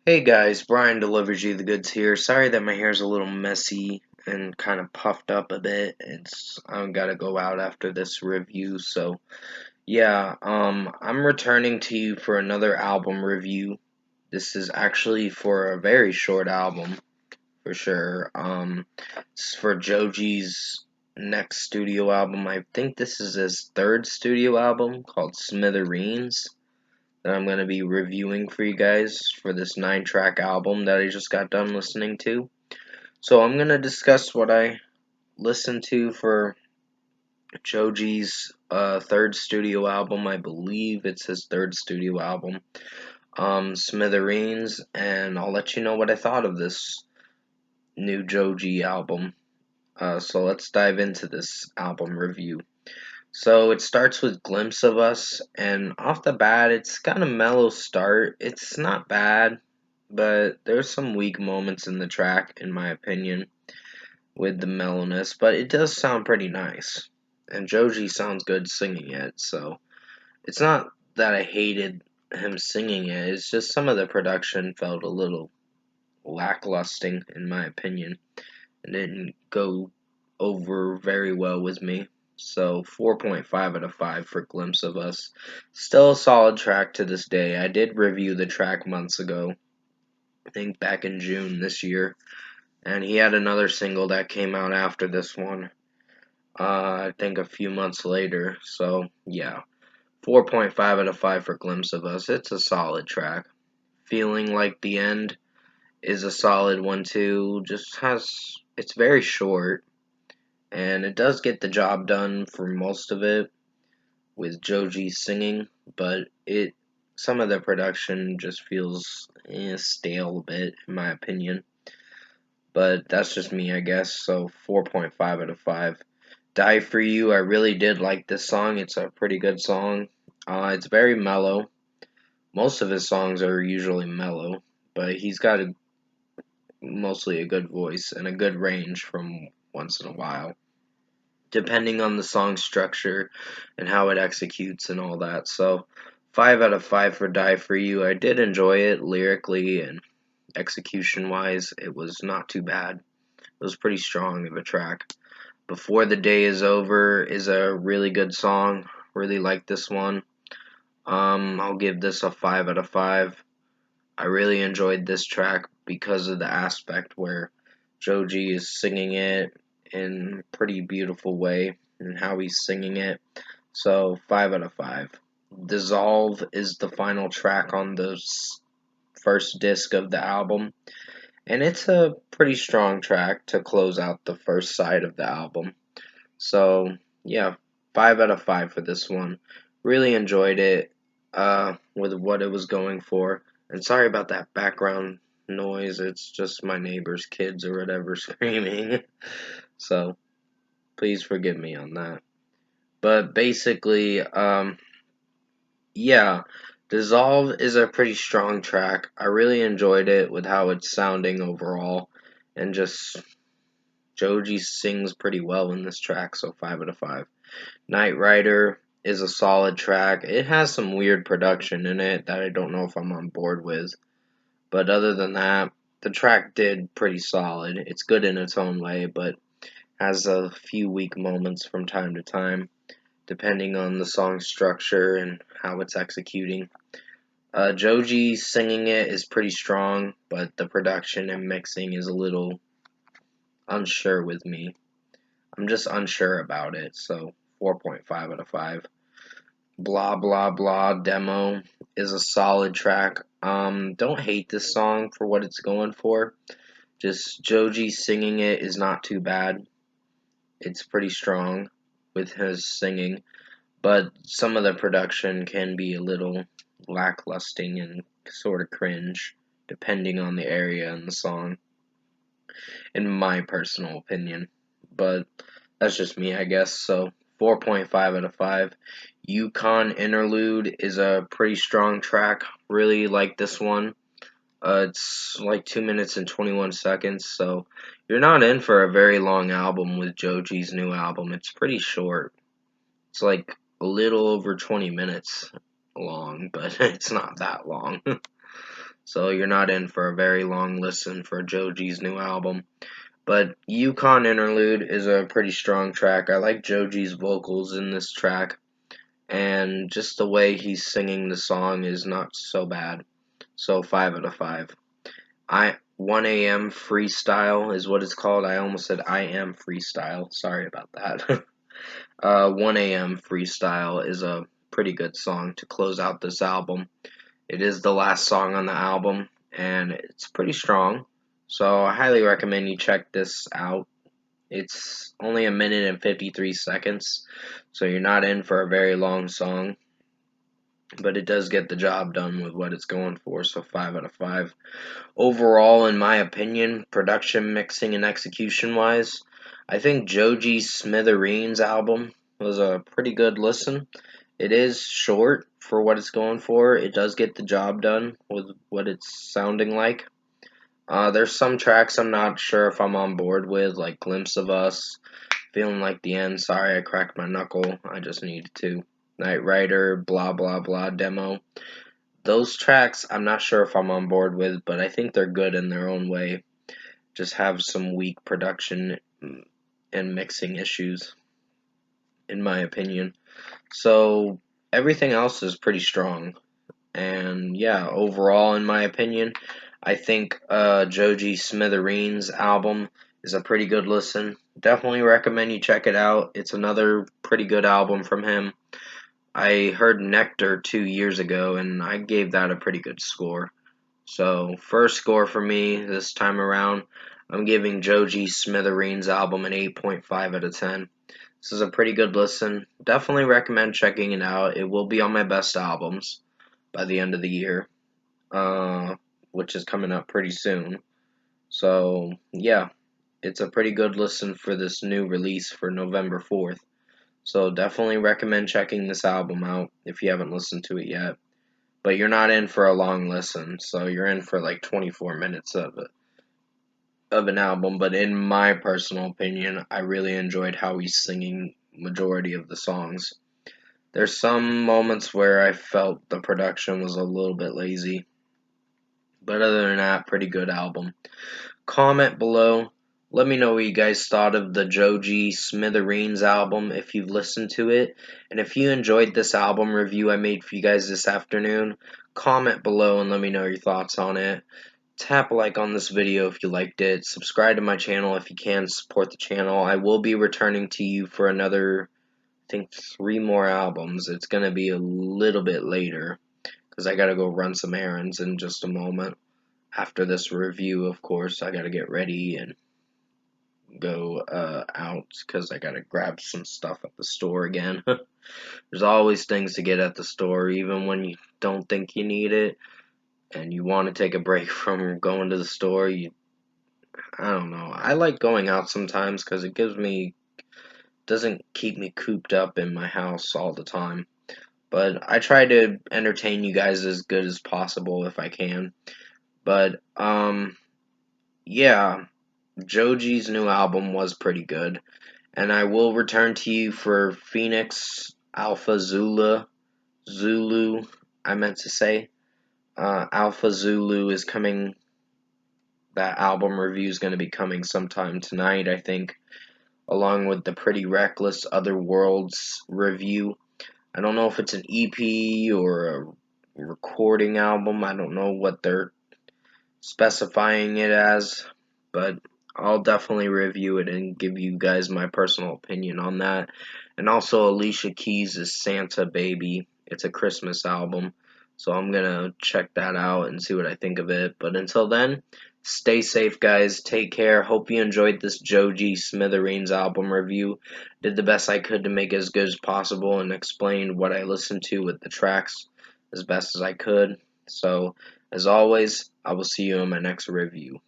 Hey guys, Brian delivers you the goods here. Sorry that my hair's a little messy and kind of puffed up a bit. I've got to go out after this review, so yeah, I'm returning to you for another album review. This is actually for a very short album, for sure. It's for Joji's next studio album. I think this is his third studio album called Smithereens that I'm going to be reviewing for you guys for this 9-track album that I just got done listening to. So I'm going to discuss what I listened to for Joji's third studio album. I believe it's his third studio album, Smithereens, and I'll let you know what I thought of this new Joji album. So let's dive into this album review. So it starts with Glimpse of Us, and off the bat, it's got a mellow start. It's not bad, but there's some weak moments in the track, in my opinion, with the mellowness, but it does sound pretty nice. And Joji sounds good singing it, so it's not that I hated him singing it, it's just some of the production felt a little lacklusting, in my opinion, and didn't go over very well with me. So 4.5 out of 5 for Glimpse of Us. Still a solid track to this day. I did review the track months ago, I think back in June this year, and he had another single that came out after this one, I think a few months later. So yeah, 4.5 out of 5 for Glimpse of Us. It's a solid track. Feeling Like the End is a solid one too. It's very short, and it does get the job done for most of it with Joji singing, but some of the production just feels stale a bit, in my opinion. But that's just me, I guess. So 4.5 out of 5. Die For You, I really did like this song. It's a pretty good song. It's very mellow. Most of his songs are usually mellow, but he's got mostly a good voice and a good range from once in a while, depending on the song structure and how it executes and all that. So 5 out of 5 for Die For You. I did enjoy it lyrically and execution wise. It was not too bad. It was pretty strong of a track. Before the Day Is Over is a really good song. Really like this one. I'll give this a 5 out of 5. I really enjoyed this track because of the aspect where Joji is singing it in a pretty beautiful way and how he's singing it. So 5 out of 5. Dissolve is the final track on the first disc of the album, and it's a pretty strong track to close out the first side of the album. So yeah, 5 out of 5 for this one. Really enjoyed it with what it was going for. And sorry about that background noise. It's just my neighbor's kids or whatever screaming. So please forgive me on that. But basically, yeah, Dissolve is a pretty strong track. I really enjoyed it with how it's sounding overall. And just Joji sings pretty well in this track, so 5 out of 5. Night Rider is a solid track. It has some weird production in it that I don't know if I'm on board with. But other than that, the track did pretty solid. It's good in its own way, but has a few weak moments from time to time, depending on the song structure and how it's executing. Joji singing it is pretty strong, but the production and mixing is a little unsure with me. I'm just unsure about it, so 4.5 out of 5. Blah Blah Blah Demo is a solid track. Don't hate this song for what it's going for. Just Joji singing it is not too bad. It's pretty strong with his singing, but some of the production can be a little lacklusting and sort of cringe, depending on the area and the song, in my personal opinion. But that's just me, I guess. So 4.5 out of 5. Yukon Interlude is a pretty strong track. Really like this one. It's like 2 minutes and 21 seconds, so you're not in for a very long album with Joji's new album. It's pretty short. It's like a little over 20 minutes long, but it's not that long. So you're not in for a very long listen for Joji's new album. But Yukon Interlude is a pretty strong track. I like Joji's vocals in this track, and just the way he's singing the song is not so bad. So 5 out of 5. 1 a.m. Freestyle is what it's called. I almost said I am freestyle. Sorry about that. 1 a.m. Freestyle is a pretty good song to close out this album. It is the last song on the album, and it's pretty strong. So I highly recommend you check this out. It's only a minute and 53 seconds, so you're not in for a very long song, but it does get the job done with what it's going for, so 5 out of 5. Overall, in my opinion, production, mixing, and execution-wise, I think Joji's Smithereens album was a pretty good listen. It is short for what it's going for. It does get the job done with what it's sounding like. There's some tracks I'm not sure if I'm on board with, like Glimpse of Us, Feeling Like the End, Sorry I Cracked My Knuckle, I Just Needed to, Night Rider, Blah Blah Blah Demo. Those tracks I'm not sure if I'm on board with, but I think they're good in their own way. Just have some weak production and mixing issues, in my opinion. So everything else is pretty strong. And yeah, overall, in my opinion, I think Joji Smithereens album is a pretty good listen. Definitely recommend you check it out. It's another pretty good album from him. I heard Nectar 2 years ago, and I gave that a pretty good score. So, first score for me this time around, I'm giving Joji Smithereens album an 8.5 out of 10. This is a pretty good listen. Definitely recommend checking it out. It will be on my best albums by the end of the year, which is coming up pretty soon. So, yeah, it's a pretty good listen for this new release for November 4th. So, definitely recommend checking this album out if you haven't listened to it yet. But you're not in for a long listen, so you're in for like 24 minutes of an album. But in my personal opinion, I really enjoyed how he's singing majority of the songs. There's some moments where I felt the production was a little bit lazy, but other than that, pretty good album. Comment below. Let me know what you guys thought of the Joji Smithereens album if you've listened to it. And if you enjoyed this album review I made for you guys this afternoon, comment below and let me know your thoughts on it. Tap a like on this video if you liked it. Subscribe to my channel if you can. Support the channel. I will be returning to you for another, I think, 3 more albums. It's going to be a little bit later because I got to go run some errands in just a moment. After this review, of course, I got to get ready and go out because I got to grab some stuff at the store again. There's always things to get at the store, even when you don't think you need it and you want to take a break from going to the store. I don't know. I like going out sometimes because it doesn't keep me cooped up in my house all the time. But I try to entertain you guys as good as possible if I can. But, yeah, Joji's new album was pretty good. And I will return to you for Phoenix Alpha Zulu, I meant to say. Alpha Zulu is coming. That album review is going to be coming sometime tonight, I think, along with the Pretty Reckless Other Worlds review. I don't know if it's an EP or a recording album. I don't know what they're specifying it as, but I'll definitely review it and give you guys my personal opinion on that. And also Alicia Keys' Santa Baby. It's a Christmas album, so I'm gonna check that out and see what I think of it. But until then, stay safe, guys. Take care. Hope you enjoyed this Joji Smithereens album review. Did the best I could to make it as good as possible and explain what I listened to with the tracks as best as I could. So, as always, I will see you in my next review.